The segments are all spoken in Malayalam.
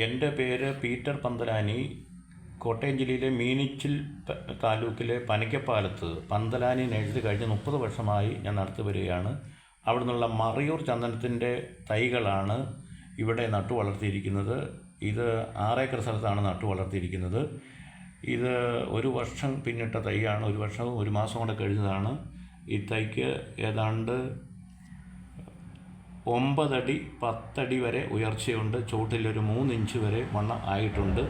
എൻ്റെ പേര് പീറ്റർ പന്തലാനി. കോട്ടയം ജില്ലയിലെ മീനച്ചിൽ താലൂക്കിലെ പനിക്കപ്പാലത്ത് പന്തലാനി നഴ്സറി കഴിഞ്ഞ് 30 വർഷമായി ഞാൻ നടത്തി വരികയാണ്. അവിടെ നിന്നുള്ള മറയൂർ ചന്ദനത്തിൻ്റെ തൈകളാണ് ഇവിടെ നട്ടു വളർത്തിയിരിക്കുന്നത്. ഇത് 6 ഏക്കർ സ്ഥലത്താണ് നട്ടു വളർത്തിയിരിക്കുന്നത്. ഇത് 1 വർഷം പിന്നിട്ട തൈയാണ്. 1 വർഷവും 1 മാസം കൊണ്ട് കഴിഞ്ഞതാണ്. ഈ തൈക്ക് ഏതാണ്ട് 9 അടി 10 അടി വരെ ഉയർച്ചയുണ്ട്. ചുവട്ടിലൊരു 3 ഇഞ്ച് വരെ മണ്ണ് ആയിട്ടുണ്ട്.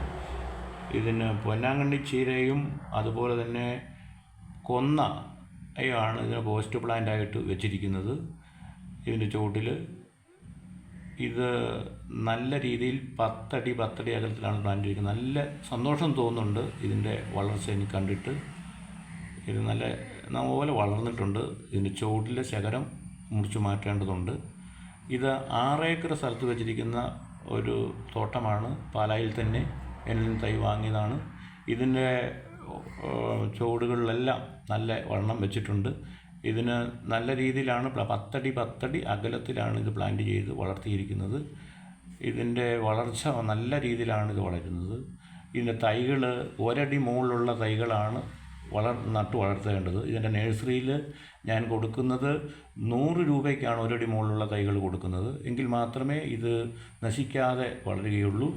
ഇതിന് പൊന്നാങ്കണ്ണി ചീരയും അതുപോലെ തന്നെ കൊന്നയാണ് ഇതിന് പോസ്റ്റ് പ്ലാന്റായിട്ട് വെച്ചിരിക്കുന്നത്. ഇതിൻ്റെ ചുവട്ടിൽ ഇത് നല്ല രീതിയിൽ 10 അടി അകലത്തിലാണ് പ്ലാന്റ് ചെയ്തിരിക്കുന്നത്. നല്ല സന്തോഷം തോന്നുന്നുണ്ട് ഇതിൻ്റെ വളർച്ച എനിക്ക് കണ്ടിട്ട്. ഇത് നല്ലപോലെ വളർന്നിട്ടുണ്ട്. ഇതിൻ്റെ ചുവട്ടിലെ ശകലം മുറിച്ച് മാറ്റേണ്ടതുണ്ട്. ഇത് 6 ഏക്കർ സ്ഥലത്ത് വെച്ചിരിക്കുന്ന ഒരു തോട്ടമാണ്. പാലായിൽ തന്നെ എന്നിൽ നിന്ന് തൈ വാങ്ങിയതാണ്. ഇതിൻ്റെ ചുവടുകളിലെല്ലാം നല്ല വണ്ണം വെച്ചിട്ടുണ്ട്. ഇതിന് നല്ല രീതിയിലാണ് 10 അടി അകലത്തിലാണ് ഇത് പ്ലാന്റ് ചെയ്ത് വളർത്തിയിരിക്കുന്നത്. ഇതിൻ്റെ വളർച്ച നല്ല രീതിയിലാണ് ഇത് വളരുന്നത്. ഇതിൻ്റെ തൈകൾ 1 അടി മുകളിലുള്ള തൈകളാണ് നട്ടു വളർത്തേണ്ടത്. ഇതിൻ്റെ നഴ്സറിയിൽ ഞാൻ കൊടുക്കുന്നത് 100 രൂപയ്ക്കാണ് 1 അടി മുകളിലുള്ള തൈകൾ കൊടുക്കുന്നത്. എങ്കിൽ മാത്രമേ ഇത് നശിക്കാതെ വളരുകയുള്ളൂ.